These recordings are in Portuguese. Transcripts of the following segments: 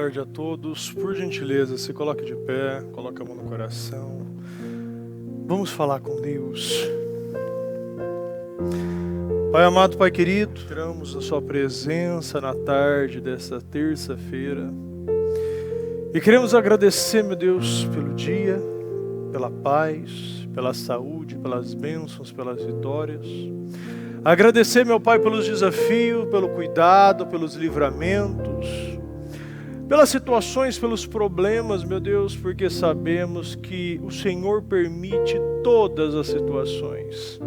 tarde a todos. Por gentileza, se coloque de pé, coloque a mão no coração. Vamos falar com Deus. Pai amado, Pai querido, entramos na sua presença na tarde desta terça-feira. E queremos agradecer, meu Deus, pelo dia, pela paz, pela saúde, pelas bênçãos, pelas vitórias. Agradecer, meu Pai, pelos desafios, pelo cuidado, pelos livramentos, pelas situações, pelos problemas, meu Deus, porque sabemos que o Senhor permite todas as situações.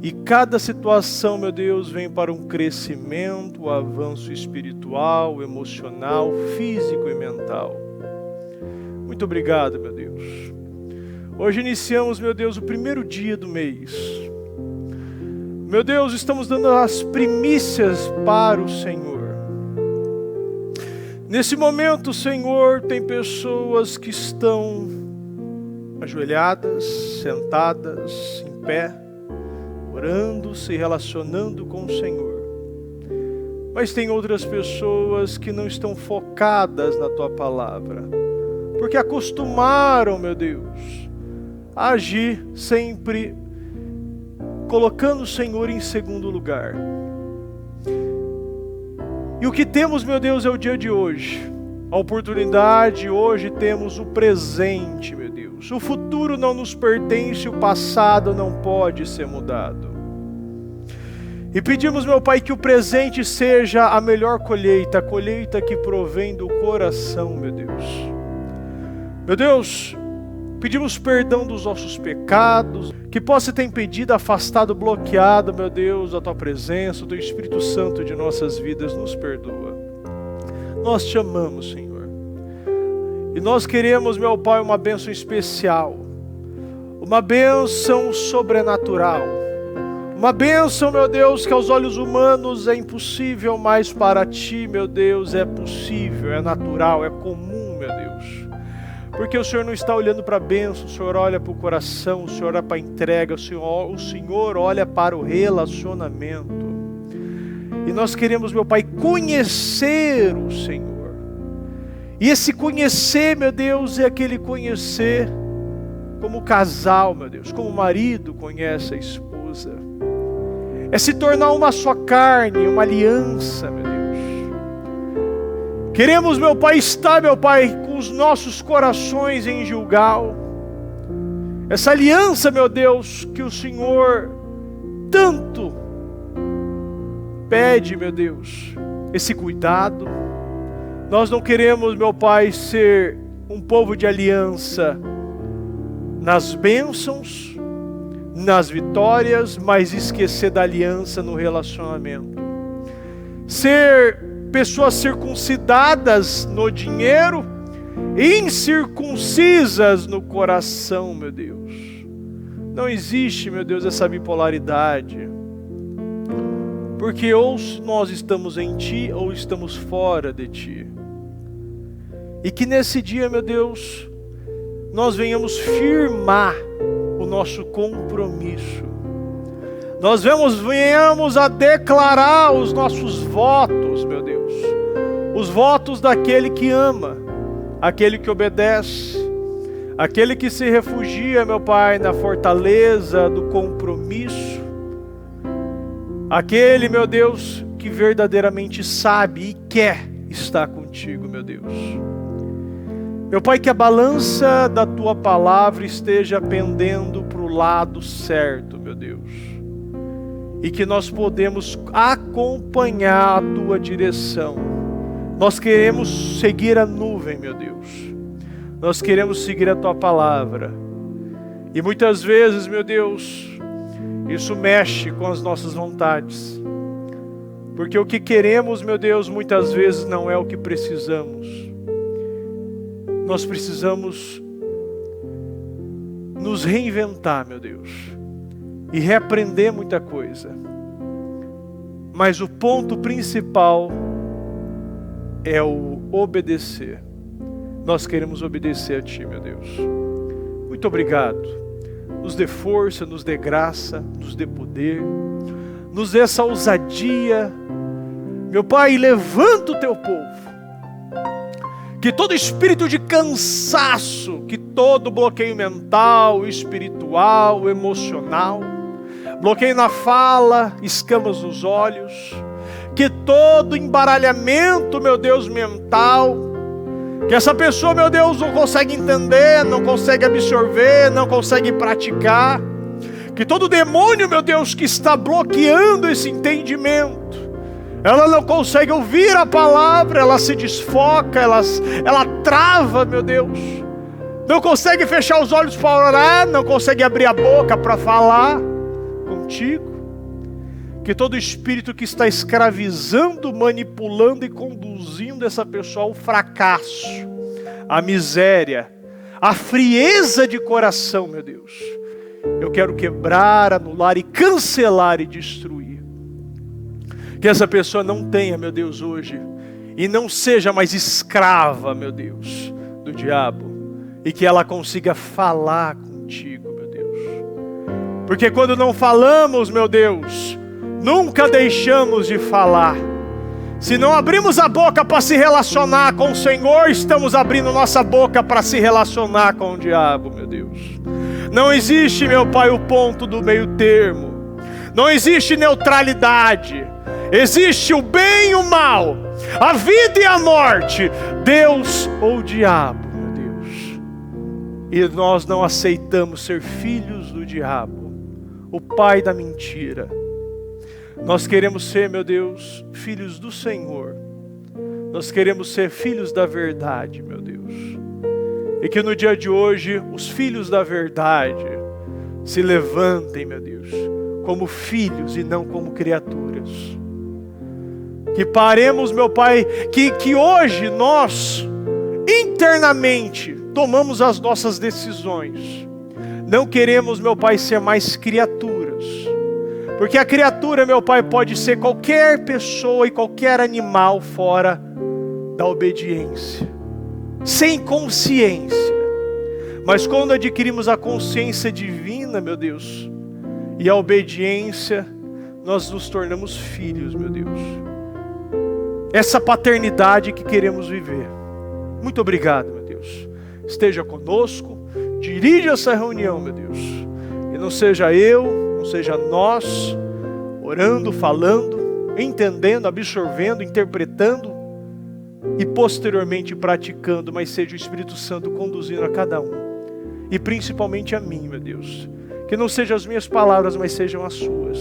E cada situação, meu Deus, vem para um crescimento, avanço espiritual, emocional, físico e mental. Muito obrigado, meu Deus. Hoje iniciamos, meu Deus, o primeiro dia do mês. Meu Deus, estamos dando as primícias para o Senhor. Nesse momento, Senhor, tem pessoas que estão ajoelhadas, sentadas, em pé, orando, se relacionando com o Senhor. Mas tem outras pessoas que não estão focadas na Tua Palavra, porque acostumaram, meu Deus, a agir sempre colocando o Senhor em segundo lugar. E o que temos, meu Deus, é o dia de hoje. A oportunidade, hoje temos o presente, meu Deus. O futuro não nos pertence, o passado não pode ser mudado. E pedimos, meu Pai, que o presente seja a melhor colheita, a colheita que provém do coração, meu Deus. Meu Deus, pedimos perdão dos nossos pecados, que possa ter impedido, afastado, bloqueado, meu Deus, a Tua presença, o Teu Espírito Santo de nossas vidas, nos perdoa. Nós Te amamos, Senhor. E nós queremos, meu Pai, uma bênção especial, uma bênção sobrenatural, uma bênção, meu Deus, que aos olhos humanos é impossível, mas para Ti, meu Deus, é possível, é natural, é comum, meu Deus. Porque o Senhor não está olhando para a bênção, o Senhor olha para o coração, o Senhor olha para a entrega, o Senhor olha para o relacionamento. E nós queremos, meu Pai, conhecer o Senhor. E esse conhecer, meu Deus, é aquele conhecer como casal, meu Deus, como o marido conhece a esposa. É se tornar uma só carne, uma aliança, meu Deus. Queremos, meu Pai, estar, meu Pai, com os nossos corações em Gilgal. Essa aliança, meu Deus, que o Senhor tanto pede, meu Deus, esse cuidado. Nós não queremos, meu Pai, ser um povo de aliança nas bênçãos, nas vitórias, mas esquecer da aliança no relacionamento. Ser pessoas circuncidadas no dinheiro e incircuncisas no coração, meu Deus. Não existe, meu Deus, essa bipolaridade. Porque ou nós estamos em Ti ou estamos fora de Ti. E que nesse dia, meu Deus, nós venhamos firmar o nosso compromisso. Nós venhamos a declarar os nossos votos, meu Deus. Os votos daquele que ama, aquele que obedece, aquele que se refugia, meu Pai, na fortaleza do compromisso. Aquele, meu Deus, que verdadeiramente sabe e quer estar contigo, meu Deus. Meu Pai, que a balança da Tua Palavra esteja pendendo para o lado certo, meu Deus. E que nós podemos acompanhar a Tua direção. Nós queremos seguir a nuvem, meu Deus. Nós queremos seguir a Tua Palavra. E muitas vezes, meu Deus, isso mexe com as nossas vontades. Porque o que queremos, meu Deus, muitas vezes não é o que precisamos. Nós precisamos nos reinventar, meu Deus, e reaprender muita coisa. Mas o ponto principal é o obedecer. Nós queremos obedecer a Ti, meu Deus. Muito obrigado. Nos dê força, nos dê graça, nos dê poder, nos dê essa ousadia. Meu Pai, levanta o Teu povo. que todo espírito de cansaço, que todo bloqueio mental, espiritual, emocional, bloqueio na fala, escamas nos olhos, que todo embaralhamento, meu Deus, mental, que essa pessoa, meu Deus, não consegue entender, não consegue absorver, não consegue praticar, que todo demônio, meu Deus, que está bloqueando esse entendimento, ela não consegue ouvir a palavra, ela se desfoca, ela trava, meu Deus, não consegue fechar os olhos para orar, não consegue abrir a boca para falar contigo. Que todo espírito que está escravizando, manipulando e conduzindo essa pessoa ao fracasso, à miséria, à frieza de coração, meu Deus, eu quero quebrar, anular e cancelar e destruir. Que essa pessoa não tenha, meu Deus, hoje, e não seja mais escrava, meu Deus, do diabo, e que ela consiga falar contigo, meu Deus. Porque quando não falamos, meu Deus, nunca deixamos de falar. Se não abrimos a boca para se relacionar com o Senhor, estamos abrindo nossa boca para se relacionar com o diabo, meu Deus. Não existe, meu Pai, o ponto do meio termo. Não existe neutralidade. Existe o bem e o mal, a vida e a morte, Deus ou o diabo, meu Deus. E nós não aceitamos ser filhos do diabo, o pai da mentira. Nós queremos ser, meu Deus, filhos do Senhor. Nós queremos ser filhos da verdade, meu Deus. E que no dia de hoje, os filhos da verdade se levantem, meu Deus, como filhos e não como criaturas. Que paremos, meu Pai, que hoje nós, internamente, tomamos as nossas decisões. Não queremos, meu Pai, ser mais criaturas. Porque a criatura, meu Pai, pode ser qualquer pessoa e qualquer animal fora da obediência, sem consciência. Mas quando adquirimos a consciência divina, meu Deus, e a obediência, nós nos tornamos filhos, meu Deus. Essa paternidade que queremos viver. Muito obrigado, meu Deus. Esteja conosco, dirige essa reunião, meu Deus. E não seja eu, não seja nós, orando, falando, entendendo, absorvendo, interpretando e posteriormente praticando, mas seja o Espírito Santo conduzindo a cada um. E principalmente a mim, meu Deus. Que não sejam as minhas palavras, mas sejam as suas.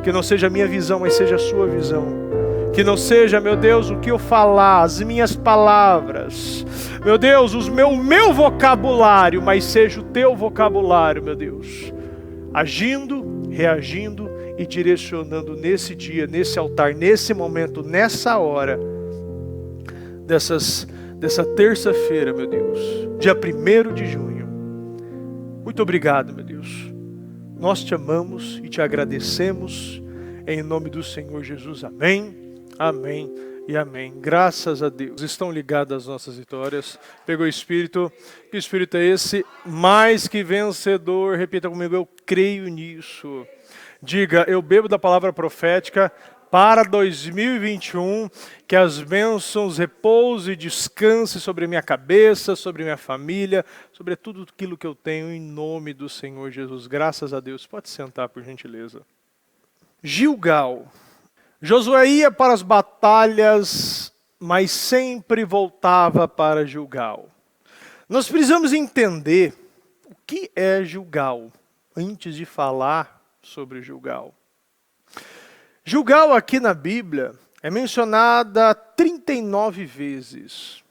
Que não seja a minha visão, mas seja a sua visão. Que não seja, meu Deus, o que eu falar, as minhas palavras, meu Deus, o meu vocabulário, mas seja o teu vocabulário, meu Deus, agindo, reagindo e direcionando nesse dia, nesse altar, nesse momento, nessa hora, dessa terça-feira, meu Deus, dia 1º de junho. Muito obrigado, meu Deus. Nós te amamos e te agradecemos, em nome do Senhor Jesus. Amém. Amém e amém. Graças a Deus. Estão ligadas as nossas vitórias. Pegou o Espírito. Que Espírito é esse? Mais que vencedor. Repita comigo, eu creio nisso. Diga, eu bebo da palavra profética para 2021. Que as bênçãos repousem e descansem sobre a minha cabeça, sobre a minha família, sobre tudo aquilo que eu tenho em nome do Senhor Jesus. Graças a Deus. Pode sentar, por gentileza. Gilgal. Josué ia para as batalhas, mas sempre voltava para Gilgal. Nós precisamos entender o que é Gilgal, antes de falar sobre Gilgal. Gilgal aqui na Bíblia é mencionada 39 vezes.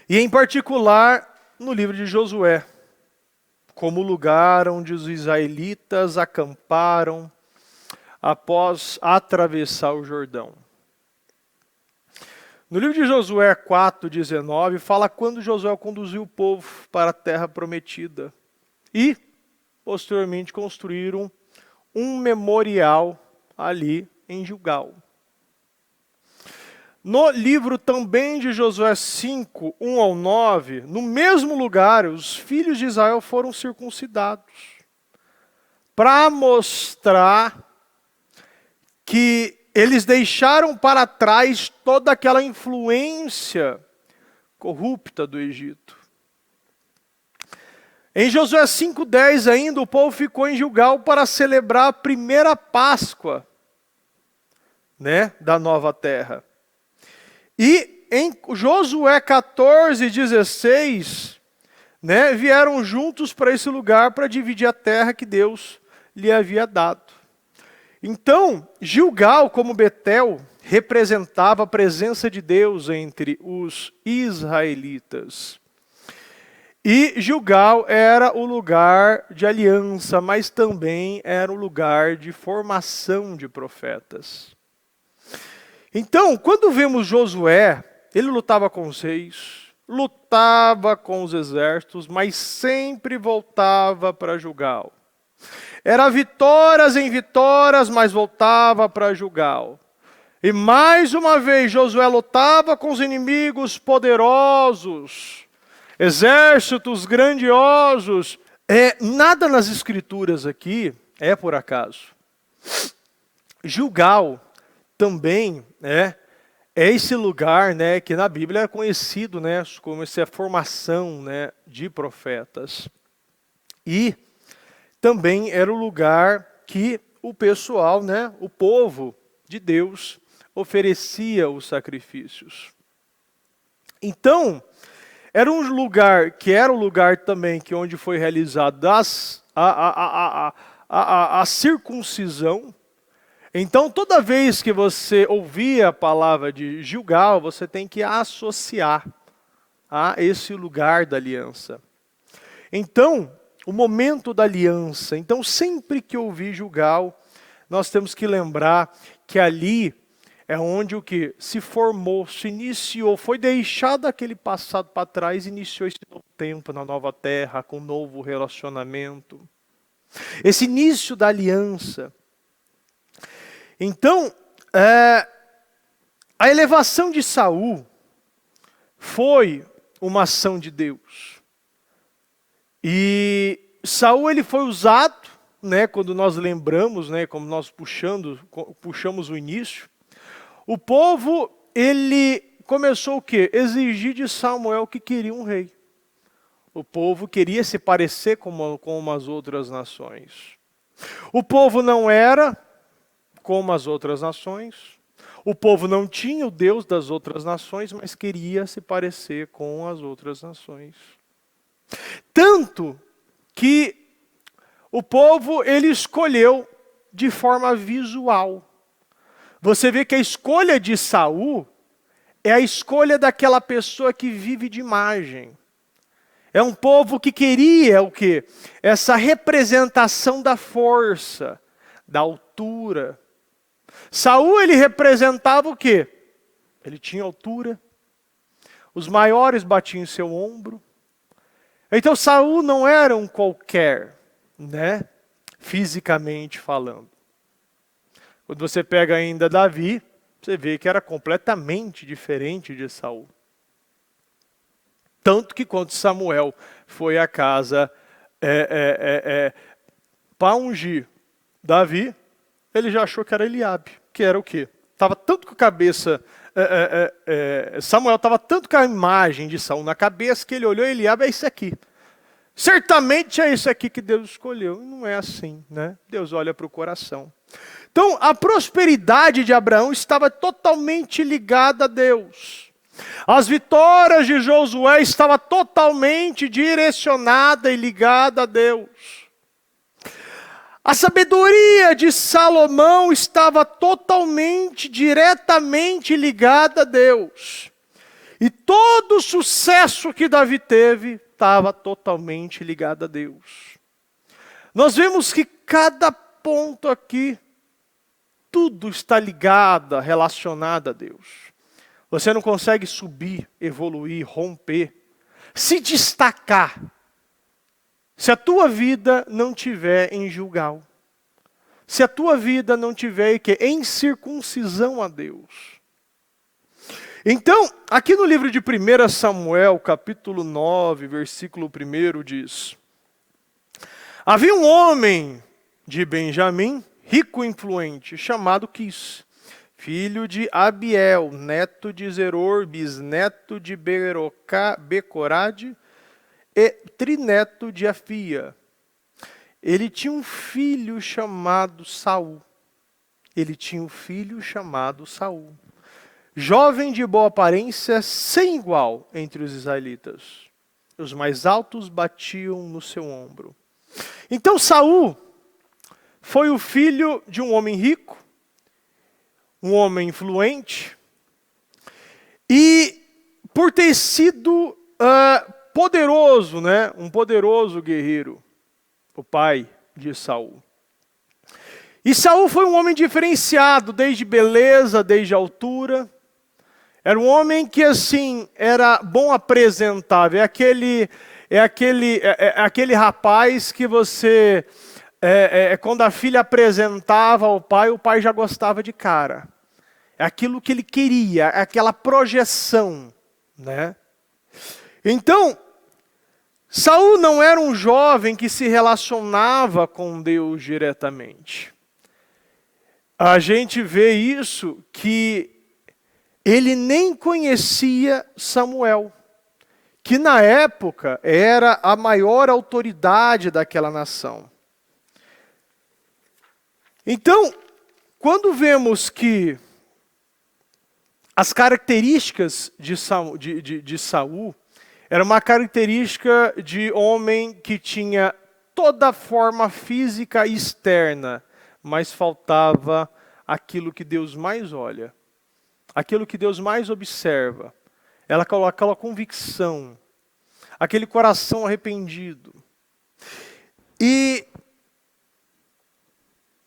E em particular no livro de Josué, como lugar onde os israelitas acamparam após atravessar o Jordão. No livro de Josué 4:19, fala quando Josué conduziu o povo para a terra prometida. E, posteriormente, construíram um memorial ali em Gilgal. No livro também de Josué 5:1-9, no mesmo lugar, os filhos de Israel foram circuncidados, para mostrar que eles deixaram para trás toda aquela influência corrupta do Egito. Em Josué 5:10 ainda, o povo ficou em Gilgal para celebrar a primeira Páscoa, né, da nova terra. E em Josué 14:16, né, vieram juntos para esse lugar para dividir a terra que Deus lhe havia dado. Então, Gilgal, como Betel, representava a presença de Deus entre os israelitas. E Gilgal era o lugar de aliança, mas também era o lugar de formação de profetas. Então, quando vemos Josué, ele lutava com os reis, lutava com os exércitos, mas sempre voltava para Gilgal. Era vitórias em vitórias, mas voltava para Gilgal. E mais uma vez Josué lutava com os inimigos poderosos, exércitos grandiosos. Nada nas escrituras aqui é por acaso. Gilgal também é esse lugar, né, que na Bíblia é conhecido, né, como essa formação, né, de profetas. E também era o lugar que o pessoal, né, o povo de Deus, oferecia os sacrifícios. Então, era um lugar que era o lugar também que onde foi realizada a circuncisão. Então, toda vez que você ouvir a palavra de Gilgal, você tem que associar a esse lugar da aliança. Então, o momento da aliança. Então, sempre que ouvir Gilgal, nós temos que lembrar que ali é onde o que se formou, se iniciou, foi deixado aquele passado para trás, iniciou esse novo tempo na nova terra, com um novo relacionamento. Esse início da aliança. Então, a elevação de Saul foi uma ação de Deus. E Saul ele foi usado, né, quando nós lembramos, né, como nós puxamos o início, o povo ele começou o quê? Exigir de Samuel que queria um rei. O povo queria se parecer com as outras nações. O povo não era como as outras nações. O povo não tinha o Deus das outras nações, mas queria se parecer com as outras nações. Tanto que o povo ele escolheu de forma visual. Você vê que a escolha de Saul é a escolha daquela pessoa que vive de imagem. É um povo que queria o quê? Essa representação da força, da altura. Saul ele representava o quê? Ele tinha altura. Os maiores batiam em seu ombro. Então Saul não era um qualquer, né? Fisicamente falando. Quando você pega ainda Davi, você vê que era completamente diferente de Saul. Tanto que quando Samuel foi à casa para ungir Davi, ele já achou que era Eliabe, que era o quê? Tava tanto com a cabeça, Samuel estava tanto com a imagem de Saul na cabeça que ele olhou e Eliabe, é isso aqui. Certamente é isso aqui que Deus escolheu. E não é assim, né? Deus olha para o coração. Então, a prosperidade de Abraão estava totalmente ligada a Deus. As vitórias de Josué estavam totalmente direcionadas e ligadas a Deus. A sabedoria de Salomão estava totalmente, diretamente ligada a Deus. E todo o sucesso que Davi teve estava totalmente ligado a Deus. Nós vemos que cada ponto aqui, tudo está ligado, relacionado a Deus. Você não consegue subir, evoluir, romper, se destacar, se a tua vida não tiver em Gilgal. Se a tua vida não tiver em circuncisão a Deus. Então, aqui no livro de 1 Samuel, capítulo 9, versículo 1, diz: havia um homem de Benjamim, rico e influente, chamado Quis, filho de Abiel, neto de Zeror, bisneto de Becorade e trineto de Afia. Ele tinha um filho chamado Saul. Jovem de boa aparência, sem igual entre os israelitas. Os mais altos batiam no seu ombro. Então Saul foi o filho de um homem rico, um homem influente, e por ter sido poderoso, né? Um poderoso guerreiro, o pai de Saul. E Saul foi um homem diferenciado, desde beleza, desde altura. Era um homem que, assim, era bom apresentável. É aquele rapaz que você, quando a filha apresentava ao pai, o pai já gostava de cara. É aquilo que ele queria, aquela projeção, né? Então, Saul não era um jovem que se relacionava com Deus diretamente. A gente vê isso que ele nem conhecia Samuel, que na época era a maior autoridade daquela nação. Então, quando vemos que as características de Saul era uma característica de homem que tinha toda a forma física externa, mas faltava aquilo que Deus mais olha, aquilo que Deus mais observa. Ela coloca aquela convicção, aquele coração arrependido. E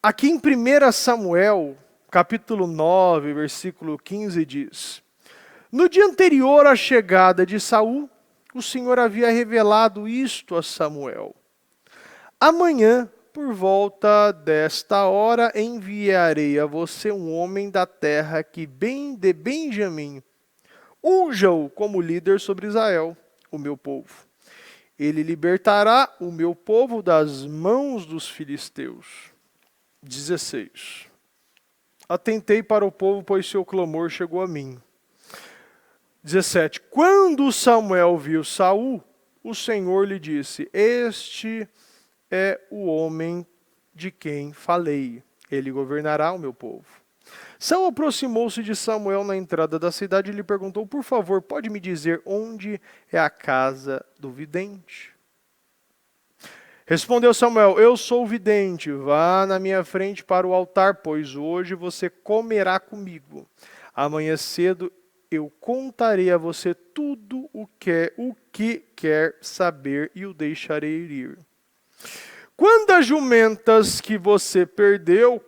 aqui em 1 Samuel, capítulo 9, versículo 15 diz: no dia anterior à chegada de Saul, o Senhor havia revelado isto a Samuel. Amanhã, por volta desta hora, enviarei a você um homem da terra de Benjamim. Unja-o como líder sobre Israel, o meu povo. Ele libertará o meu povo das mãos dos filisteus. 16. Atentei para o povo, pois seu clamor chegou a mim. 17. Quando Samuel viu Saul, o Senhor lhe disse: este é o homem de quem falei. Ele governará o meu povo. Saul aproximou-se de Samuel na entrada da cidade e lhe perguntou: por favor, pode me dizer onde é a casa do vidente? Respondeu Samuel: eu sou o vidente, vá na minha frente para o altar, pois hoje você comerá comigo. Amanhã cedo eu contarei a você tudo o que quer saber e o deixarei ir. Quanto às jumentas que você perdeu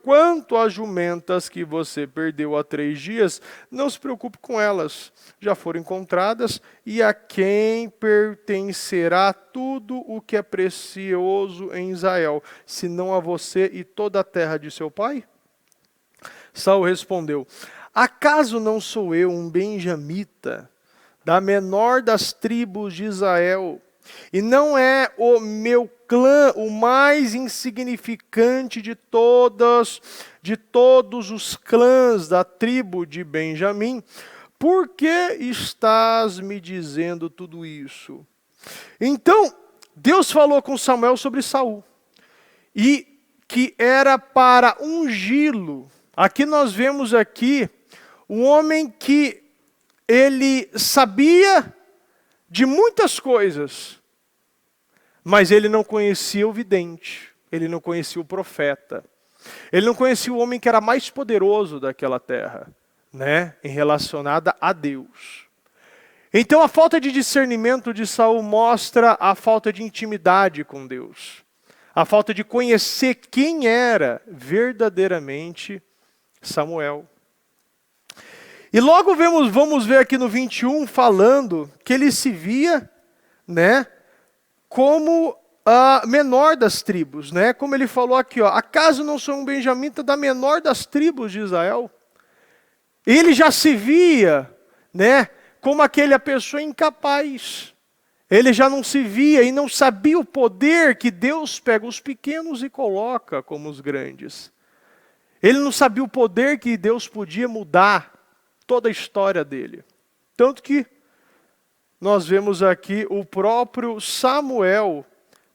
há 3 dias, não se preocupe com elas. Já foram encontradas, e a quem pertencerá tudo o que é precioso em Israel, senão a você e toda a terra de seu pai? Saul respondeu: acaso não sou eu um benjamita, da menor das tribos de Israel? E não é o meu clã o mais insignificante de todos os clãs da tribo de Benjamim? Por que estás me dizendo tudo isso? Então, Deus falou com Samuel sobre Saul, e que era para ungí-lo. Aqui nós vemos um homem que ele sabia de muitas coisas, mas ele não conhecia o vidente, ele não conhecia o profeta, ele não conhecia o homem que era mais poderoso daquela terra, né, em relacionada a Deus. Então a falta de discernimento de Saul mostra a falta de intimidade com Deus, a falta de conhecer quem era verdadeiramente Samuel. E logo vamos ver aqui no 21 falando que ele se via, né, como a menor das tribos, né? Como ele falou aqui, ó: acaso não sou um benjamita da menor das tribos de Israel? Ele já se via, né, como aquela pessoa incapaz. Ele já não se via e não sabia o poder que Deus pega os pequenos e coloca como os grandes. Ele não sabia o poder que Deus podia mudar toda a história dele. Tanto que nós vemos aqui o próprio Samuel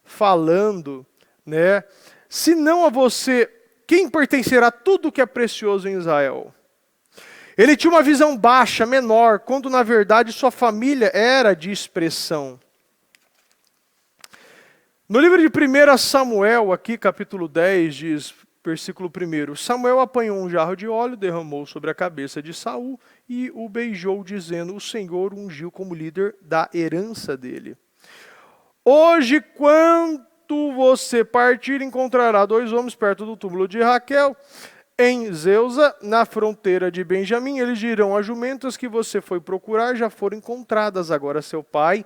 falando, né? Se não a você, quem pertencerá a tudo que é precioso em Israel? Ele tinha uma visão baixa, menor, quando na verdade sua família era de expressão. No livro de 1 Samuel, aqui capítulo 10, diz, versículo 1, Samuel apanhou um jarro de óleo, derramou sobre a cabeça de Saul e o beijou, dizendo, o Senhor ungiu como líder da herança dele. Hoje, quando você partir, encontrará 2 homens perto do túmulo de Raquel, em Zeusa, na fronteira de Benjamim. Eles dirão, as jumentas que você foi procurar já foram encontradas. Agora seu pai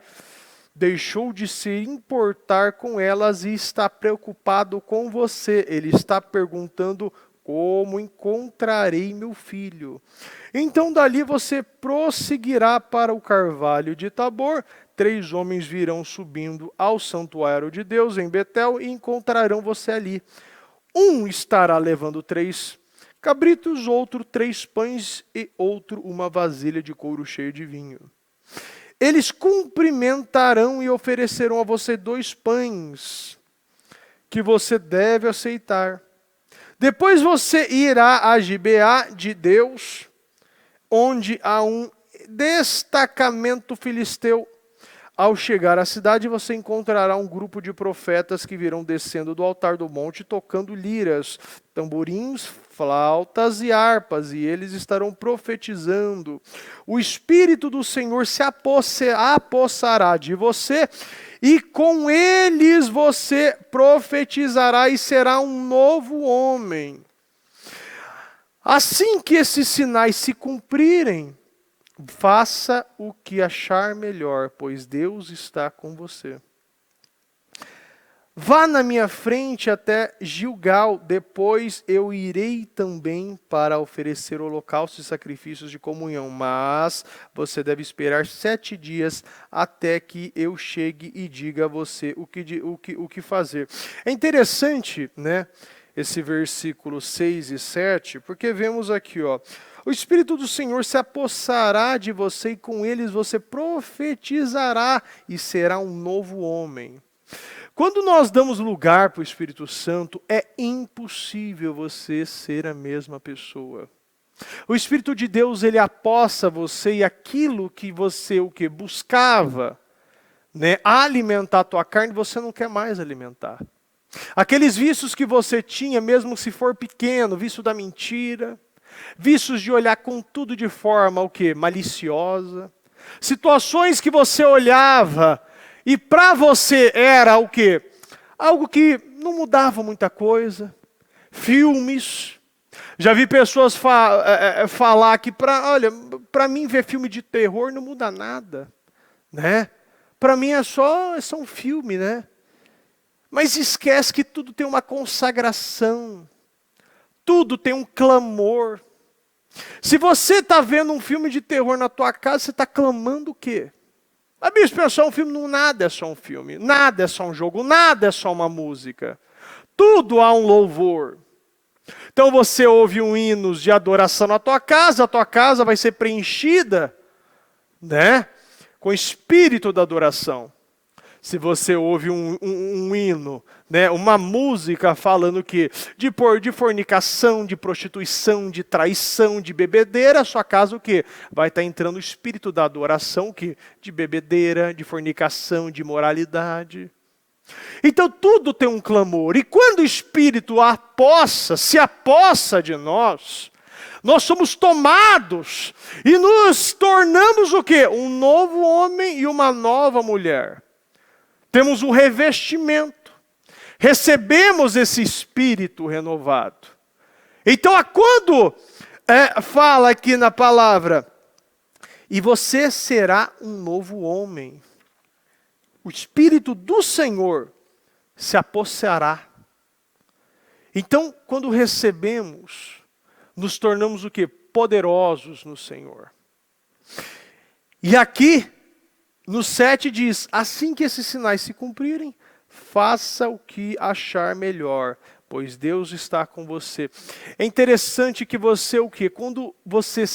deixou de se importar com elas e está preocupado com você. Ele está perguntando, como encontrarei meu filho? Então dali você prosseguirá para o carvalho de Tabor. 3 homens virão subindo ao santuário de Deus em Betel e encontrarão você ali. Um estará levando 3 cabritos, outro 3 pães e outro uma vasilha de couro cheio de vinho. Eles cumprimentarão e oferecerão a você 2 pães que você deve aceitar. Depois você irá a Gibeá de Deus, onde há um destacamento filisteu. Ao chegar à cidade, você encontrará um grupo de profetas que virão descendo do altar do monte, tocando liras, tamborins, flautas e harpas, e eles estarão profetizando. O Espírito do Senhor se apossará de você, e com eles você profetizará e será um novo homem. Assim que esses sinais se cumprirem, faça o que achar melhor, pois Deus está com você. Vá na minha frente até Gilgal, depois eu irei também para oferecer holocaustos e sacrifícios de comunhão. Mas você deve esperar 7 dias até que eu chegue e diga a você o que fazer. É interessante, né, esse versículo 6 e 7, porque vemos aqui, ó, o Espírito do Senhor se apossará de você e com eles você profetizará e será um novo homem. Quando nós damos lugar para o Espírito Santo, é impossível você ser a mesma pessoa. O Espírito de Deus, ele apossa você e aquilo que você buscava, né, alimentar a tua carne, você não quer mais alimentar. Aqueles vícios que você tinha, mesmo se for pequeno, vício da mentira, vícios de olhar com tudo de forma maliciosa. Situações que você olhava e para você era algo que não mudava muita coisa. Filmes. Já vi pessoas falar que para mim ver filme de terror não muda nada, né? Para mim é só um filme, né? Mas esquece que tudo tem uma consagração. Tudo tem um clamor. Se você está vendo um filme de terror na tua casa, você está clamando o quê? A Bíblia é só um filme, não, nada é só um filme, nada é só um jogo, nada é só uma música. Tudo há um louvor. Então você ouve hinos de adoração na tua casa, a tua casa vai ser preenchida, né, com o espírito da adoração. Se você ouve um hino, né, uma música falando de fornicação, de prostituição, de traição, de bebedeira, a sua casa vai estar entrando o espírito da adoração de bebedeira, de fornicação, de imoralidade. Então tudo tem um clamor. E quando o Espírito se apossa de nós, nós somos tomados e nos tornamos um novo homem e uma nova mulher. Temos um revestimento. Recebemos esse Espírito renovado. Então, quando fala aqui na palavra, e você será um novo homem, o Espírito do Senhor se apossará. Então, quando recebemos, nos tornamos poderosos no Senhor. E aqui, no 7 diz, assim que esses sinais se cumprirem, faça o que achar melhor, pois Deus está com você. É interessante que você, o quê? Quando você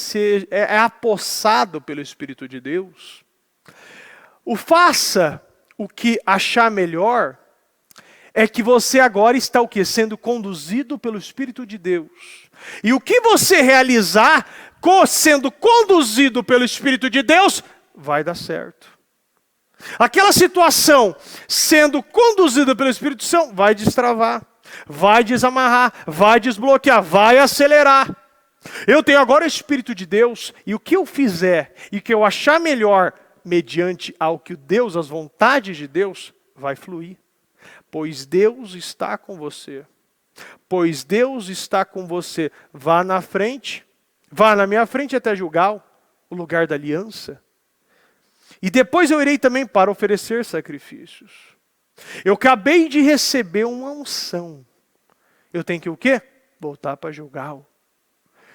é apossado pelo Espírito de Deus, faça o que achar melhor, é que você agora está o quê? Sendo conduzido pelo Espírito de Deus. E o que você realizar, sendo conduzido pelo Espírito de Deus, vai dar certo. Aquela situação, sendo conduzida pelo Espírito Santo, vai destravar, vai desamarrar, vai desbloquear, vai acelerar. Eu tenho agora o Espírito de Deus, e o que eu fizer, e o que eu achar melhor, mediante ao que Deus, as vontades de Deus, vai fluir. Pois Deus está com você. Pois Deus está com você. Vá na frente, vá na minha frente até Gilgal, o lugar da aliança. E depois eu irei também para oferecer sacrifícios. Eu acabei de receber uma unção. Eu tenho que o quê? Voltar para Gilgal.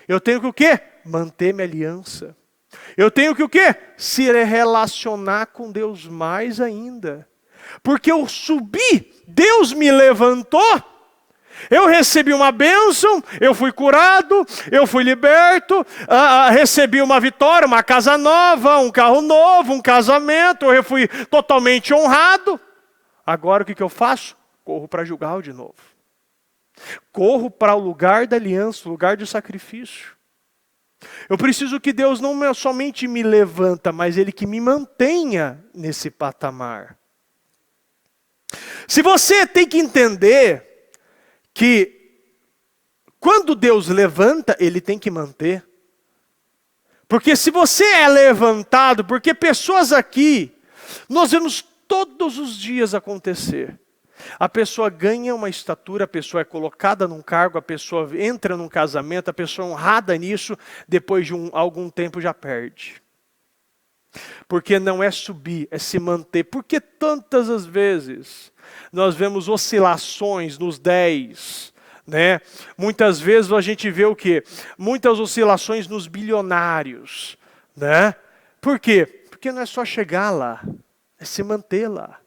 Eu tenho que o quê? Manter minha aliança. Eu tenho que o quê? Se relacionar com Deus mais ainda. Porque eu subi, Deus me levantou, eu recebi uma bênção, eu fui curado, eu fui liberto, recebi uma vitória, uma casa nova, um carro novo, um casamento, eu fui totalmente honrado. Agora o que eu faço? Corro para Gilgal de novo. Corro para o lugar da aliança, o lugar de sacrifício. Eu preciso que Deus não somente me levanta, mas Ele que me mantenha nesse patamar. Se você tem que entender que quando Deus levanta, Ele tem que manter. Porque se você é levantado, porque pessoas aqui, nós vemos todos os dias acontecer. A pessoa ganha uma estatura, a pessoa é colocada num cargo, a pessoa entra num casamento, a pessoa é honrada nisso, depois de algum tempo já perde. Porque não é subir, é se manter. Porque tantas as vezes nós vemos oscilações nos 10, né? Muitas vezes a gente vê o quê? Muitas oscilações nos bilionários, né? Por quê? Porque não é só chegar lá, é se manter lá.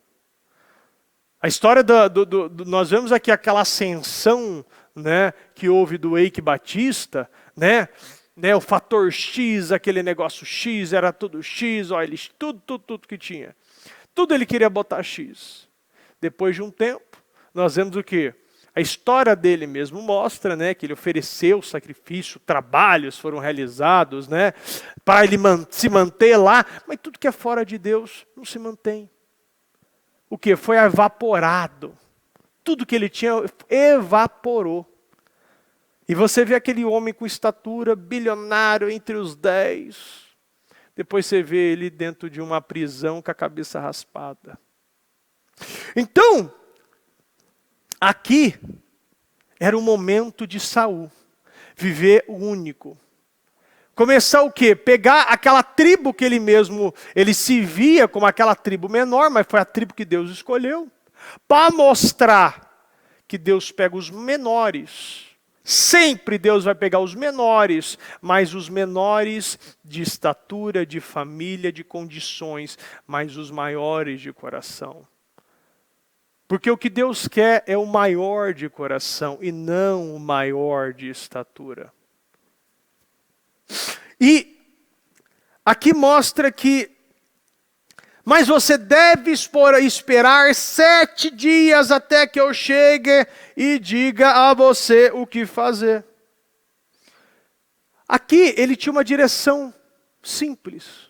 A história nós vemos aqui aquela ascensão, né, que houve do Eike Batista, né? O fator X, aquele negócio X, era tudo X, ó, tudo que tinha. Tudo ele queria botar X. Depois de um tempo, nós vemos o quê? A história dele mesmo mostra, né, que ele ofereceu sacrifício, trabalhos foram realizados, né, para ele se manter lá, mas tudo que é fora de Deus não se mantém. O que? Foi evaporado. Tudo que ele tinha evaporou. E você vê aquele homem com estatura, bilionário, entre os 10. Depois você vê ele dentro de uma prisão com a cabeça raspada. Então, aqui era o momento de Saul. Viver o único. Começar o quê? Pegar aquela tribo que ele se via como aquela tribo menor, mas foi a tribo que Deus escolheu, para mostrar que Deus pega os menores. Sempre Deus vai pegar os menores, mas os menores de estatura, de família, de condições, mas os maiores de coração. Porque o que Deus quer é o maior de coração e não o maior de estatura. E aqui mostra que, mas você deve esperar 7 dias até que eu chegue e diga a você o que fazer. Aqui ele tinha uma direção simples.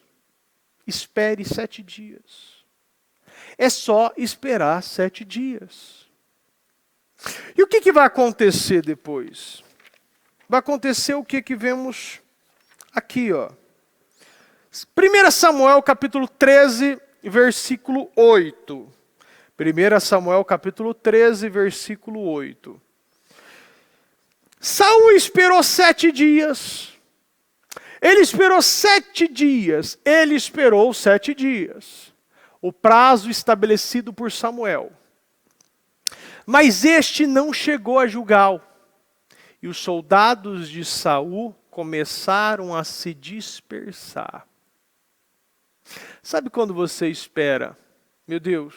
Espere 7 dias. É só esperar 7 dias. E o que vai acontecer depois? Vai acontecer o que vemos aqui, ó. 1 Samuel capítulo 13, versículo 8. 1 Samuel capítulo 13, versículo 8. Saul esperou 7 dias. Ele esperou 7 dias. Ele esperou 7 dias. O prazo estabelecido por Samuel. Mas este não chegou a Gilgal. E os soldados de Saul começaram a se dispersar. Sabe quando você espera? Meu Deus,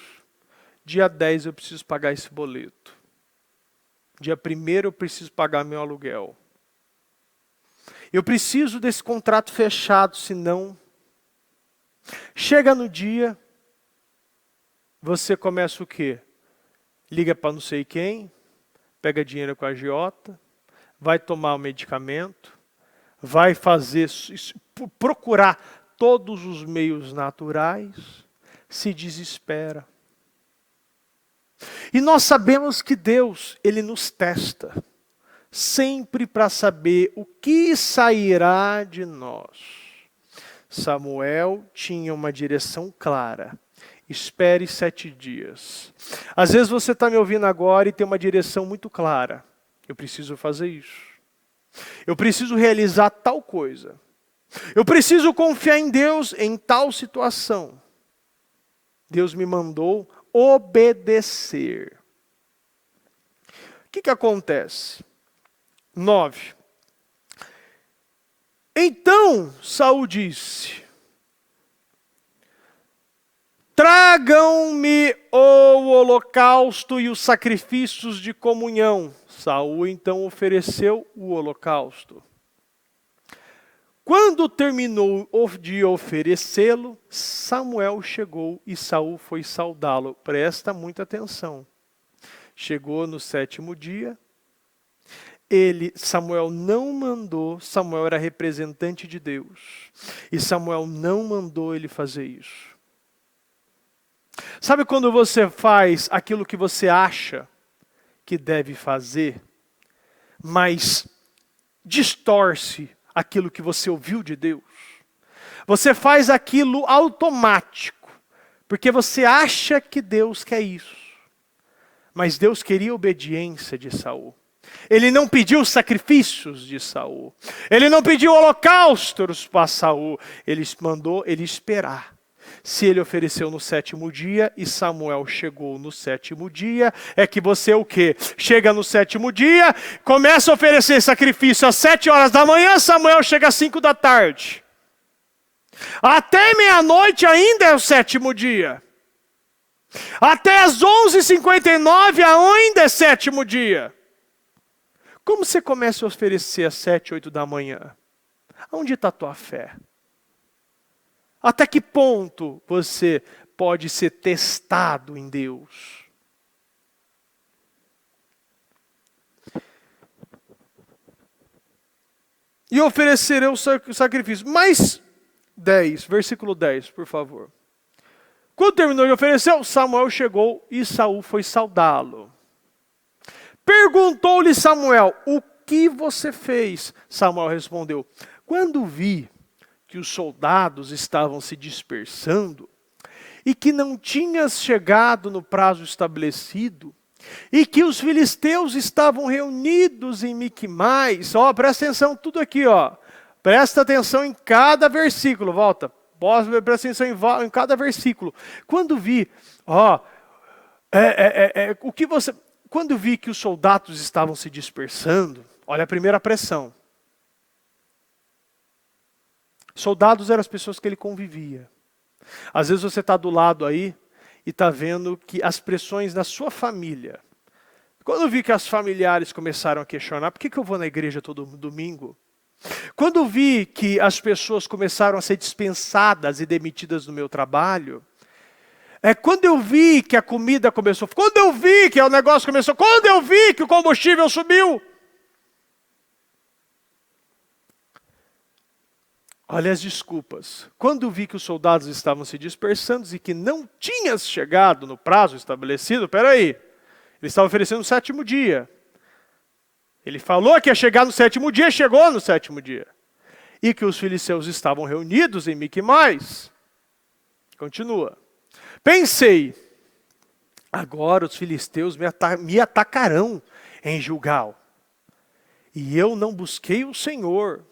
dia 10 eu preciso pagar esse boleto. Dia 1º eu preciso pagar meu aluguel. Eu preciso desse contrato fechado, senão... Chega no dia, você começa o quê? Liga para não sei quem, pega dinheiro com a agiota, vai tomar o medicamento, vai fazer, procurar todos os meios naturais, se desespera. E nós sabemos que Deus, Ele nos testa, sempre para saber o que sairá de nós. Samuel tinha uma direção clara. Espere 7 dias. Às vezes você está me ouvindo agora e tem uma direção muito clara. Eu preciso fazer isso. Eu preciso realizar tal coisa. Eu preciso confiar em Deus em tal situação. Deus me mandou obedecer. O que acontece? 9. Então Saul disse: tragam-me o holocausto e os sacrifícios de comunhão. Saul então ofereceu o holocausto. Quando terminou de oferecê-lo, Samuel chegou e Saul foi saudá-lo. Presta muita atenção. Chegou no 7º dia. Samuel não mandou, Samuel era representante de Deus. E Samuel não mandou ele fazer isso. Sabe quando você faz aquilo que você acha que deve fazer, mas distorce aquilo que você ouviu de Deus? Você faz aquilo automático, porque você acha que Deus quer isso. Mas Deus queria a obediência de Saul. Ele não pediu sacrifícios de Saul. Ele não pediu holocaustos para Saul. Ele mandou ele esperar. Se ele ofereceu no 7º dia e Samuel chegou no 7º dia, é que você o quê? Chega no 7º dia, começa a oferecer sacrifício às 7 horas da manhã, Samuel chega às 5 da tarde. Até meia-noite ainda é o 7º dia. Até às 11h59 ainda é 7º dia. Como você começa a oferecer às 7, 8 da manhã? Onde está a tua fé? Até que ponto você pode ser testado em Deus? E oferecerei o sacrifício. Mais 10, versículo 10, por favor. Quando terminou de oferecer, Samuel chegou e Saul foi saudá-lo. Perguntou-lhe Samuel: o que você fez? Samuel respondeu: quando vi que os soldados estavam se dispersando e que não tinhas chegado no prazo estabelecido e que os filisteus estavam reunidos em Miquimais. Presta atenção tudo aqui, Presta atenção em cada versículo. Volta. Presta atenção em cada versículo. Quando vi, quando vi que os soldados estavam se dispersando, olha a primeira pressão. Soldados eram as pessoas que ele convivia. Às vezes você está do lado aí e está vendo que as pressões da sua família. Quando eu vi que as familiares começaram a questionar, por que eu vou na igreja todo domingo? Quando eu vi que as pessoas começaram a ser dispensadas e demitidas do meu trabalho, quando eu vi que a comida começou, quando eu vi que o negócio começou, quando eu vi que o combustível subiu. Olha as desculpas. Quando vi que os soldados estavam se dispersando e que não tinhas chegado no prazo estabelecido, peraí, ele estava oferecendo no 7º dia. Ele falou que ia chegar no 7º dia, chegou no 7º dia. E que os filisteus estavam reunidos em Miquimais. Continua. Pensei, agora os filisteus me atacarão em Gilgal. E eu não busquei o Senhor.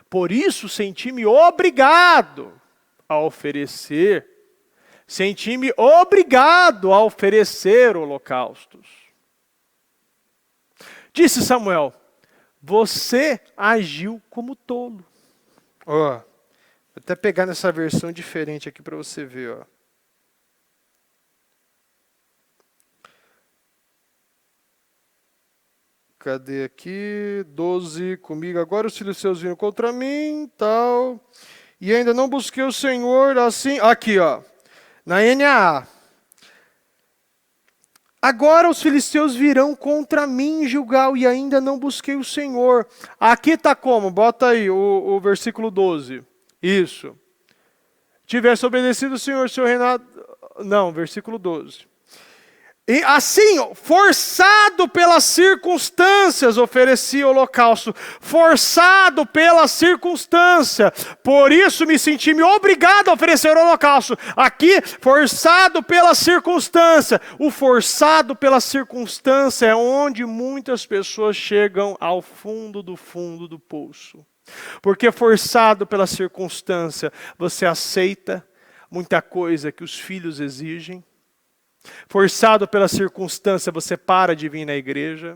Por isso senti-me obrigado a oferecer. Senti-me obrigado a oferecer holocaustos. Disse Samuel: você agiu como tolo. Vou até pegar nessa versão diferente aqui para você ver. Cadê aqui? 12 comigo. Agora os filisteus viram contra mim, tal. E ainda não busquei o Senhor assim. Aqui, ó. Na NAA. Agora os filisteus virão contra mim em Gilgal e ainda não busquei o Senhor. Aqui está como? Bota aí o versículo 12. Isso. Tivesse obedecido o Senhor, seu reinado... Não, versículo 12. E assim, forçado pelas circunstâncias, ofereci holocausto. Forçado pela circunstância. Por isso me senti obrigado a oferecer holocausto. Aqui, forçado pela circunstância. O forçado pela circunstância é onde muitas pessoas chegam ao fundo do poço. Porque forçado pela circunstância, você aceita muita coisa que os filhos exigem. Forçado pela circunstância, você para de vir na igreja.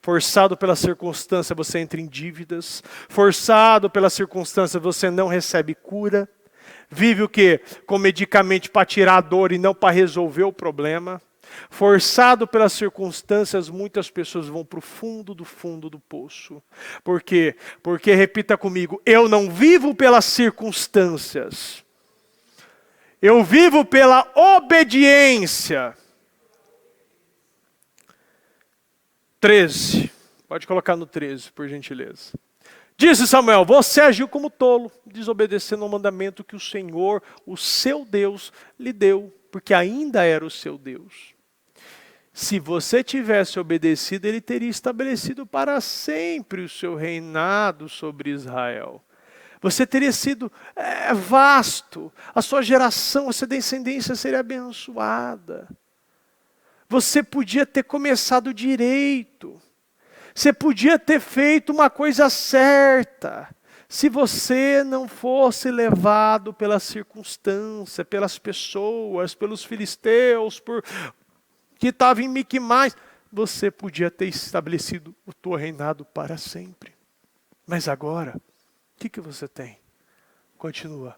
Forçado pela circunstância, você entra em dívidas. Forçado pela circunstância, você não recebe cura. Vive o quê? Com medicamento para tirar a dor e não para resolver o problema. Forçado pelas circunstâncias, muitas pessoas vão para o fundo do poço. Por quê? Porque, repita comigo, eu não vivo pelas circunstâncias. Eu vivo pela obediência. 13. Pode colocar no 13, por gentileza. Disse Samuel, você agiu como tolo, desobedecendo ao mandamento que o Senhor, o seu Deus, lhe deu, porque ainda era o seu Deus. Se você tivesse obedecido, ele teria estabelecido para sempre o seu reinado sobre Israel. Você teria sido vasto, a sua geração, a sua descendência seria abençoada. Você podia ter começado direito. Você podia ter feito uma coisa certa. Se você não fosse levado pela circunstância, pelas pessoas, pelos filisteus, que estavam em Miquimais, você podia ter estabelecido o teu reinado para sempre. Mas agora... O que você tem? Continua.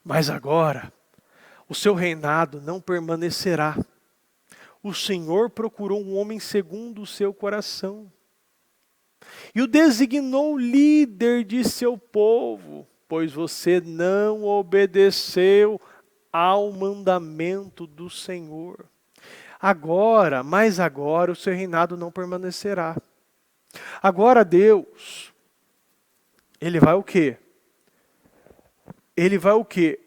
Mas agora, o seu reinado não permanecerá. O Senhor procurou um homem segundo o seu coração. E o designou líder de seu povo, pois você não obedeceu ao mandamento do Senhor. Agora, mas agora, o seu reinado não permanecerá. Agora Deus... Ele vai o quê? Ele vai o quê?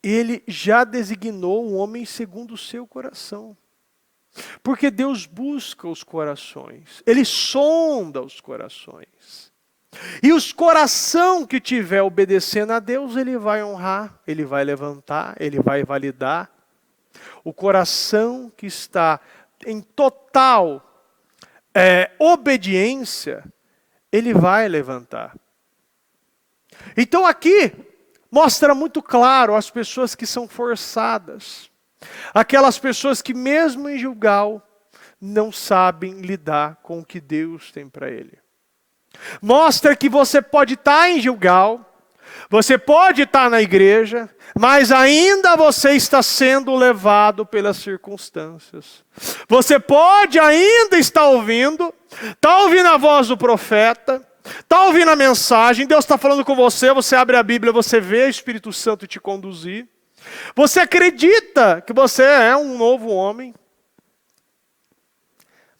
Ele já designou um homem segundo o seu coração. Porque Deus busca os corações. Ele sonda os corações. E os coração que tiver obedecendo a Deus, Ele vai honrar, Ele vai levantar, Ele vai validar. O coração que está em total obediência, Ele vai levantar. Então aqui mostra muito claro as pessoas que são forçadas. Aquelas pessoas que mesmo em Gilgal não sabem lidar com o que Deus tem para ele. Mostra que você pode estar em Gilgal, você pode estar na igreja, mas ainda você está sendo levado pelas circunstâncias. Você pode ainda estar ouvindo, está ouvindo a voz do profeta, está ouvindo a mensagem, Deus está falando com você, você abre a Bíblia, você vê o Espírito Santo te conduzir. Você acredita que você é um novo homem.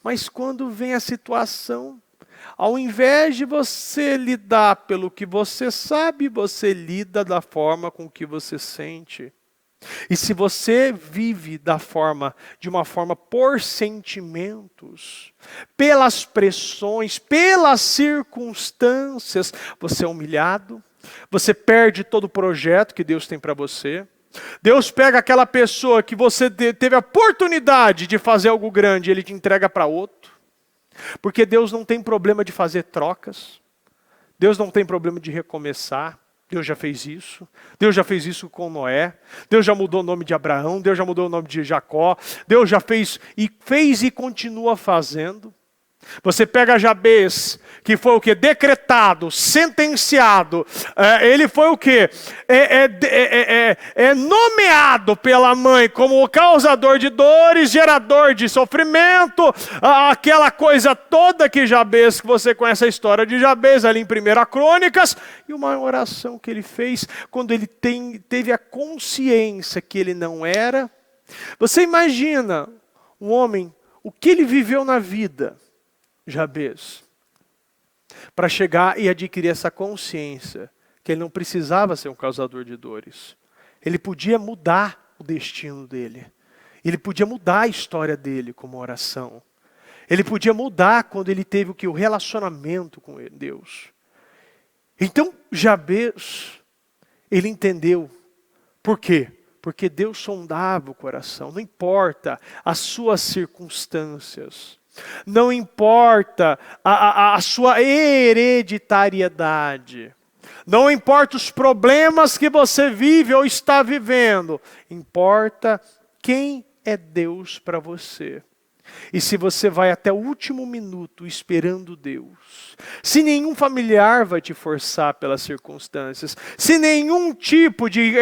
Mas quando vem a situação, ao invés de você lidar pelo que você sabe, você lida da forma com que você sente. E se você vive de uma forma por sentimentos, pelas pressões, pelas circunstâncias, você é humilhado, você perde todo o projeto que Deus tem para você. Deus pega aquela pessoa que você teve a oportunidade de fazer algo grande, Ele te entrega para outro. Porque Deus não tem problema de fazer trocas. Deus não tem problema de recomeçar. Deus já fez isso. Deus já fez isso com Noé. Deus já mudou o nome de Abraão. Deus já mudou o nome de Jacó. Deus já fez e continua fazendo. Você pega Jabez, que foi o que? Decretado, sentenciado. Ele foi o que? Nomeado pela mãe como o causador de dores, gerador de sofrimento. Aquela coisa toda que Jabez, que você conhece a história de Jabez ali em 1 Crônicas. E uma oração que ele fez quando ele teve a consciência que ele não era. Você imagina um homem, o que ele viveu na vida, Jabez, para chegar e adquirir essa consciência que ele não precisava ser um causador de dores. Ele podia mudar o destino dele. Ele podia mudar a história dele com uma oração. Ele podia mudar quando ele teve o relacionamento com Deus. Então, Jabez, ele entendeu. Por quê? Porque Deus sondava o coração. Não importa as suas circunstâncias. Não importa a sua hereditariedade. Não importa os problemas que você vive ou está vivendo. Importa quem é Deus para você. E se você vai até o último minuto esperando Deus, se nenhum familiar vai te forçar pelas circunstâncias, se nenhum tipo de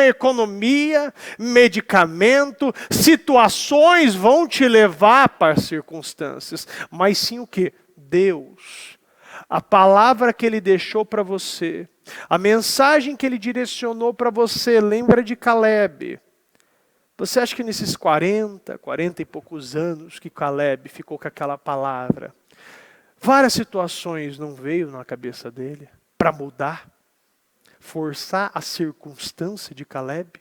economia, medicamento, situações vão te levar para as circunstâncias, mas sim o quê? Deus. A palavra que Ele deixou para você, a mensagem que Ele direcionou para você, lembra de Caleb. Você acha que nesses 40 e poucos anos que Caleb ficou com aquela palavra, várias situações não veio na cabeça dele para mudar, forçar a circunstância de Caleb?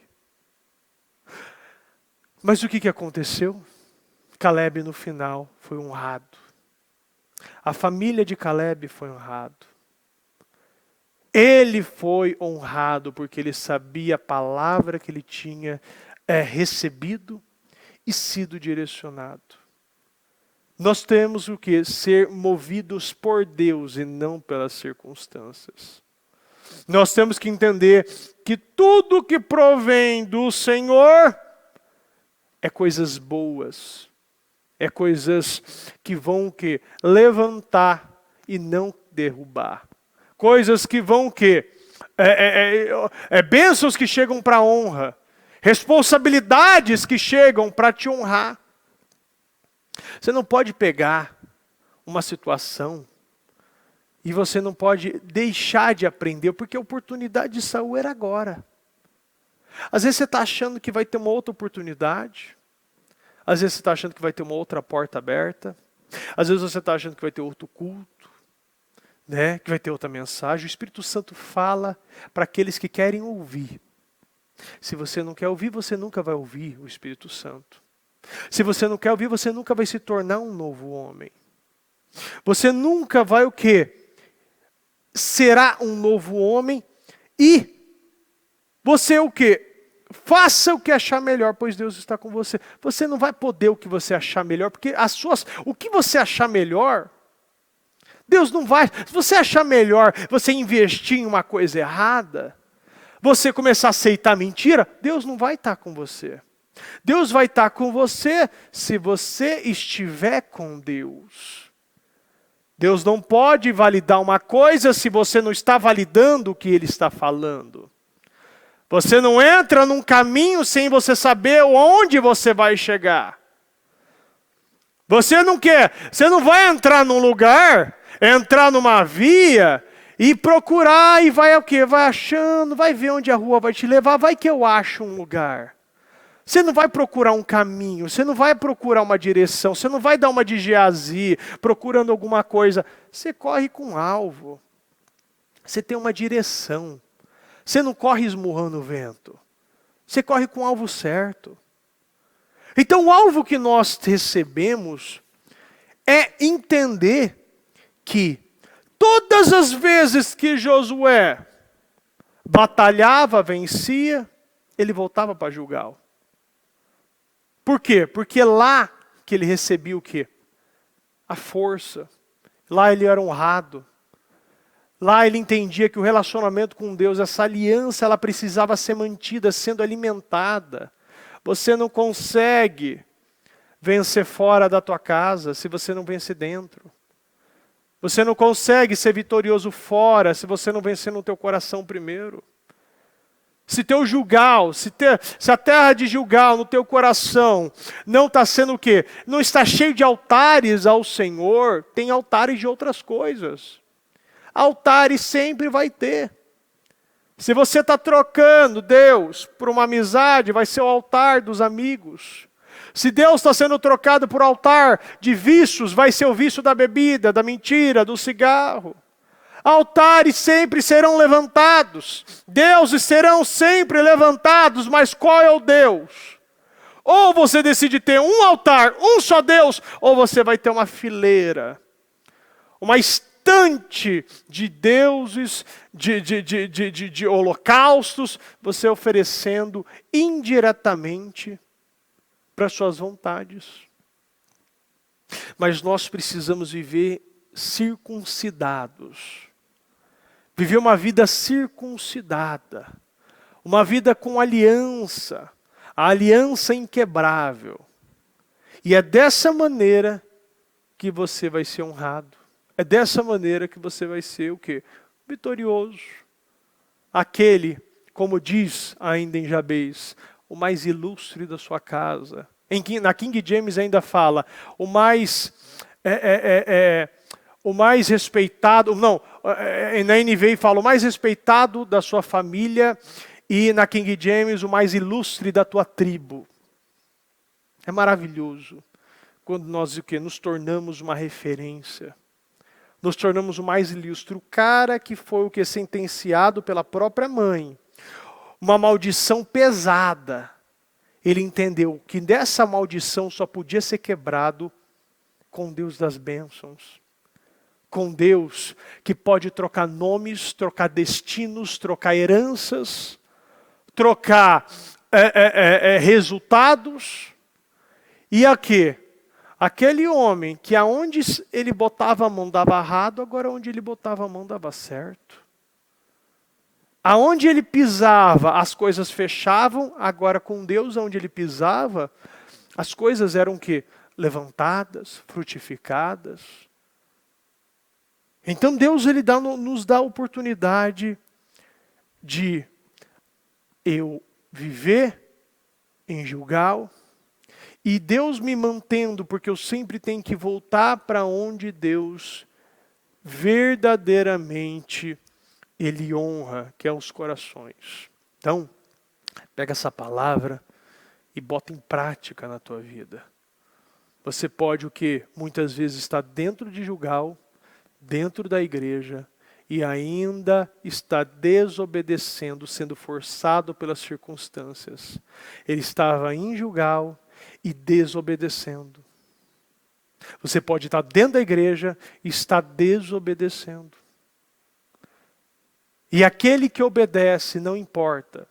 Mas o que aconteceu? Caleb no final foi honrado. A família de Caleb foi honrado. Ele foi honrado porque ele sabia a palavra que ele tinha recebido e sido direcionado. Nós temos o que? Ser movidos por Deus e não pelas circunstâncias. Nós temos que entender que tudo que provém do Senhor é coisas boas. É coisas que vão o quê? Levantar e não derrubar. Coisas que vão o quê? Bênçãos que chegam para honra. Responsabilidades que chegam para te honrar. Você não pode pegar uma situação e você não pode deixar de aprender, porque a oportunidade de Saul era agora. Às vezes você está achando que vai ter uma outra oportunidade. Às vezes você está achando que vai ter uma outra porta aberta. Às vezes você está achando que vai ter outro culto, né? Que vai ter outra mensagem. O Espírito Santo fala para aqueles que querem ouvir. Se você não quer ouvir, você nunca vai ouvir o Espírito Santo. Se você não quer ouvir, você nunca vai se tornar um novo homem. Você nunca vai o quê? Será um novo homem e você o quê? Faça o que achar melhor, pois Deus está com você. Você não vai poder o que você achar melhor, porque o que você achar melhor, Deus não vai. Se você achar melhor, você investir em uma coisa errada, você começar a aceitar mentira, Deus não vai estar com você. Deus vai estar com você se você estiver com Deus. Deus não pode validar uma coisa se você não está validando o que Ele está falando. Você não entra num caminho sem você saber onde você vai chegar. Você não vai entrar num lugar, entrar numa via e procurar e vai o quê? Vai achando, vai ver onde a rua vai te levar, vai que eu acho um lugar. Você não vai procurar um caminho, você não vai procurar uma direção, você não vai dar uma de Geazi procurando alguma coisa. Você corre com um alvo. Você tem uma direção. Você não corre esmurrando o vento. Você corre com o alvo certo. Então o alvo que nós recebemos é entender que todas as vezes que Josué batalhava, vencia, ele voltava para Gilgal. Por quê? Porque lá que ele recebia o quê? A força. Lá ele era honrado. Lá ele entendia que o relacionamento com Deus, essa aliança, ela precisava ser mantida, sendo alimentada. Você não consegue vencer fora da tua casa se você não vencer dentro. Você não consegue ser vitorioso fora se você não vencer no teu coração primeiro. Se teu Gilgal, se a terra de Gilgal no teu coração não está sendo o quê? Não está cheio de altares ao Senhor, tem altares de outras coisas. Altares sempre vai ter. Se você está trocando Deus por uma amizade, vai ser o altar dos amigos. Se Deus está sendo trocado por altar de vícios, vai ser o vício da bebida, da mentira, do cigarro. Altares sempre serão levantados, deuses serão sempre levantados, mas qual é o Deus? Ou você decide ter um altar, um só Deus, ou você vai ter uma fileira, uma estante de deuses, de holocaustos, você oferecendo indiretamente para suas vontades. Mas nós precisamos viver circuncidados. Viver uma vida circuncidada. Uma vida com aliança. A aliança inquebrável. E é dessa maneira que você vai ser honrado. É dessa maneira que você vai ser o quê? Vitorioso. Aquele, como diz ainda em Jabez, o mais ilustre da sua casa. Na King James ainda fala, o mais respeitado, na NVI fala, o mais respeitado da sua família, e na King James, o mais ilustre da tua tribo. É maravilhoso quando nós o quê? Nos tornamos uma referência. Nos tornamos o mais ilustre. O cara que foi o que? Sentenciado pela própria mãe. Uma maldição pesada. Ele entendeu que dessa maldição só podia ser quebrado com Deus das bênçãos. Com Deus que pode trocar nomes, trocar destinos, trocar heranças, trocar resultados. E aqui, aquele homem que aonde ele botava a mão dava errado, agora onde ele botava a mão dava certo. Aonde ele pisava, as coisas fechavam, agora com Deus, onde ele pisava, as coisas eram o quê? Levantadas, frutificadas. Então Deus ele nos dá a oportunidade de eu viver em Gilgal, e Deus me mantendo, porque eu sempre tenho que voltar para onde Deus verdadeiramente Ele honra, que é os corações. Então, pega essa palavra e bota em prática na tua vida. Você pode o quê? Muitas vezes estar dentro de Gilgal, dentro da igreja, e ainda está desobedecendo, sendo forçado pelas circunstâncias. Ele estava em Gilgal e desobedecendo. Você pode estar dentro da igreja e estar desobedecendo. E aquele que obedece, não importa.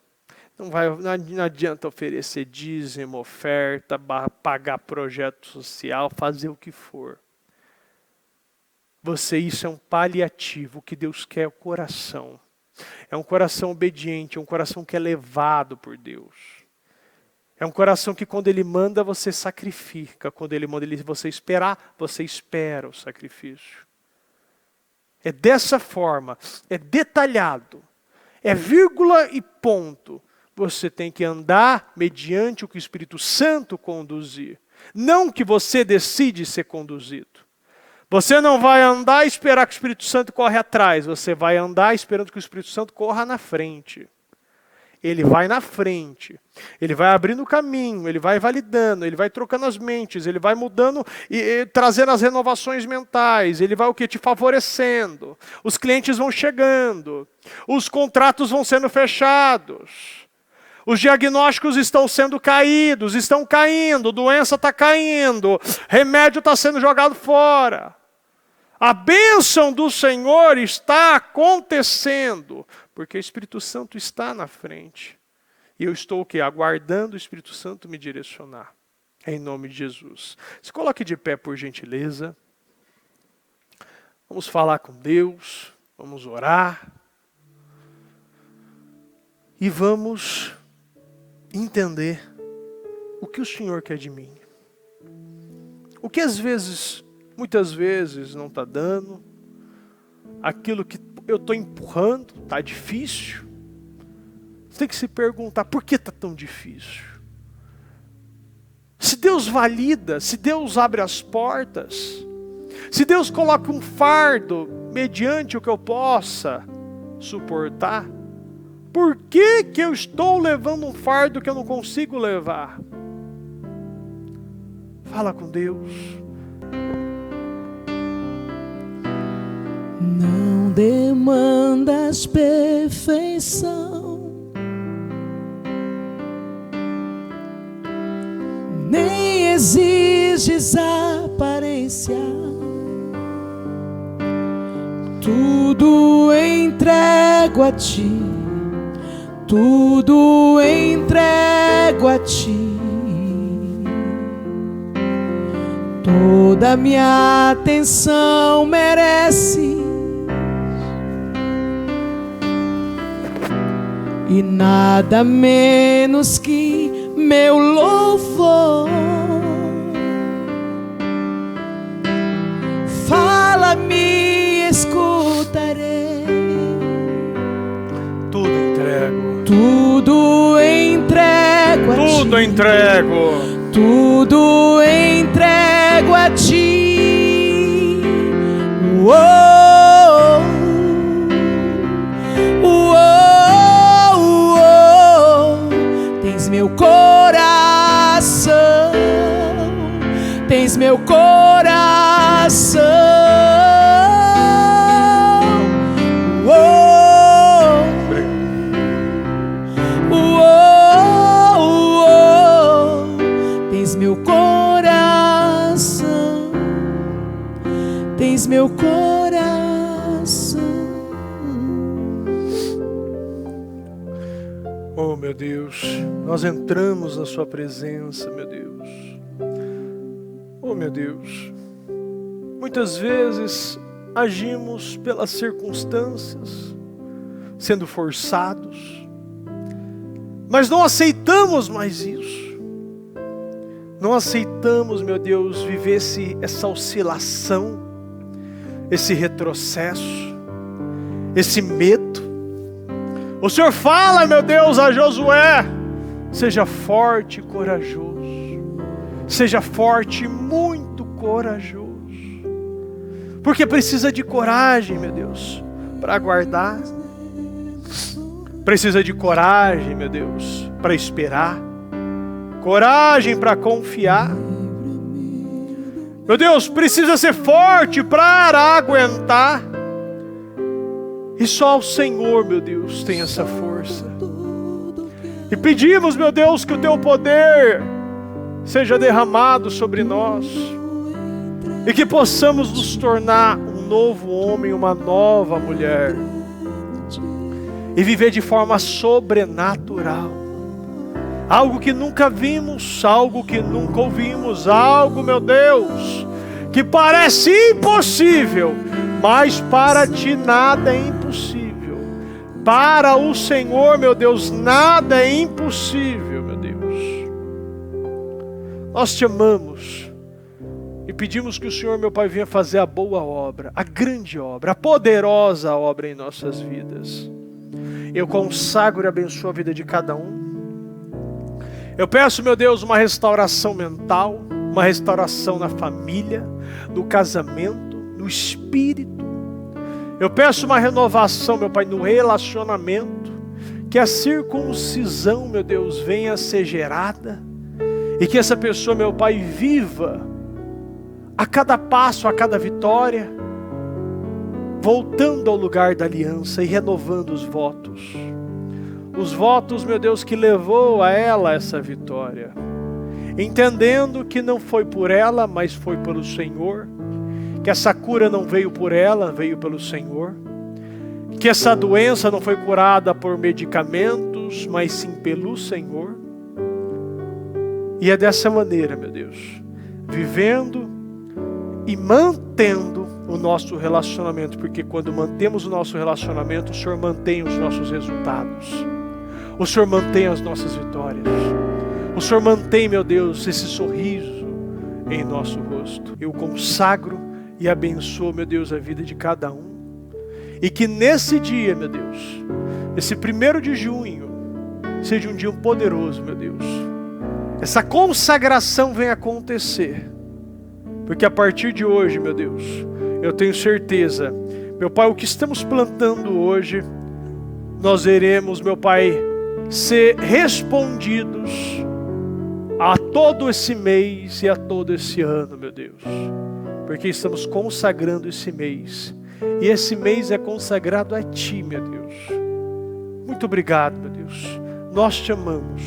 Não adianta oferecer dízimo, oferta, pagar projeto social, fazer o que for. Isso é um paliativo. O que Deus quer é o coração. É um coração obediente, é um coração que é levado por Deus. É um coração que quando Ele manda, você sacrifica. Quando Ele manda você esperar, você espera o sacrifício. É dessa forma, é detalhado, é vírgula e ponto. Você tem que andar mediante o que o Espírito Santo conduzir. Não que você decide ser conduzido. Você não vai andar e esperar que o Espírito Santo corre atrás. Você vai andar esperando que o Espírito Santo corra na frente. Ele vai na frente, ele vai abrindo o caminho, ele vai validando, ele vai trocando as mentes, ele vai mudando e trazendo as renovações mentais, ele vai o que? Te favorecendo. Os clientes vão chegando, os contratos vão sendo fechados, os diagnósticos estão sendo caídos, estão caindo, doença está caindo, remédio está sendo jogado fora. A bênção do Senhor está acontecendo, porque o Espírito Santo está na frente. E eu estou o quê? Aguardando o Espírito Santo me direcionar. Em nome de Jesus. Se coloque de pé, por gentileza. Vamos falar com Deus, vamos orar. E vamos entender o que o Senhor quer de mim. O que muitas vezes não está dando, aquilo que eu estou empurrando, está difícil. Você tem que se perguntar, por que está tão difícil? Se Deus valida, se Deus abre as portas, se Deus coloca um fardo mediante o que eu possa suportar, por que que eu estou levando um fardo que eu não consigo levar? Fala com Deus. Não demandas perfeição, nem exiges aparência. Tudo entrego a ti, tudo entrego a ti. Toda minha atenção merece, e nada menos que meu louvor. Fala-me, escutarei. Tudo entrego. Tudo entrego a ti. Tudo entrego. Tudo entrego a ti. Uou, uou, uou. Tens meu coração, tens meu coração. Uou, uou, uou. Tens meu coração, tens meu coração. Oh, meu Deus, nós entramos na sua presença, meu Deus. Oh, meu Deus, muitas vezes agimos pelas circunstâncias, sendo forçados, mas não aceitamos mais isso. Não aceitamos, meu Deus, viver essa oscilação, esse retrocesso, esse medo. O Senhor fala, meu Deus, a Josué: seja forte e corajoso. Seja forte e muito corajoso. Porque precisa de coragem, meu Deus, para aguardar. Precisa de coragem, meu Deus, para esperar. Coragem para confiar. Meu Deus, precisa ser forte para aguentar. E só o Senhor, meu Deus, tem essa força. E pedimos, meu Deus, que o teu poder seja derramado sobre nós. E que possamos nos tornar um novo homem, uma nova mulher. E viver de forma sobrenatural. Algo que nunca vimos, algo que nunca ouvimos, algo, meu Deus, que parece impossível, mas para ti nada é impossível. Para o Senhor, meu Deus, nada é impossível, meu Deus. Nós te amamos e pedimos que o Senhor, meu Pai, venha fazer a boa obra, a grande obra, a poderosa obra em nossas vidas. Eu consagro e abençoo a vida de cada um. Eu peço, meu Deus, uma restauração mental, uma restauração na família, no casamento, no espírito. Eu peço uma renovação, meu Pai, no relacionamento, que a circuncisão, meu Deus, venha a ser gerada e que essa pessoa, meu Pai, viva a cada passo, a cada vitória, voltando ao lugar da aliança e renovando os votos. Os votos, meu Deus, que levou a ela essa vitória. Entendendo que não foi por ela, mas foi pelo Senhor. Que essa cura não veio por ela, veio pelo Senhor. Que essa doença não foi curada por medicamentos, mas sim pelo Senhor. E é dessa maneira, meu Deus, vivendo e mantendo o nosso relacionamento. Porque quando mantemos o nosso relacionamento, o Senhor mantém os nossos resultados. O Senhor mantém as nossas vitórias. O Senhor mantém, meu Deus, esse sorriso, em nosso rosto. Eu consagro e abençoo, meu Deus, a vida de cada um. E que nesse dia, meu Deus, esse 1º de junho, seja um dia poderoso, meu Deus. Essa consagração venha acontecer. Porque a partir de hoje, meu Deus, eu tenho certeza, meu Pai, o que estamos plantando hoje, nós veremos, meu Pai, ser respondidos a todo esse mês e a todo esse ano, meu Deus. Porque estamos consagrando esse mês. E esse mês é consagrado a Ti, meu Deus. Muito obrigado, meu Deus. Nós te amamos.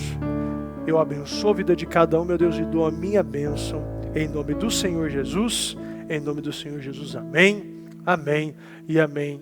Eu abençoo a vida de cada um, meu Deus, e dou a minha bênção. Em nome do Senhor Jesus. Em nome do Senhor Jesus. Amém. Amém e amém.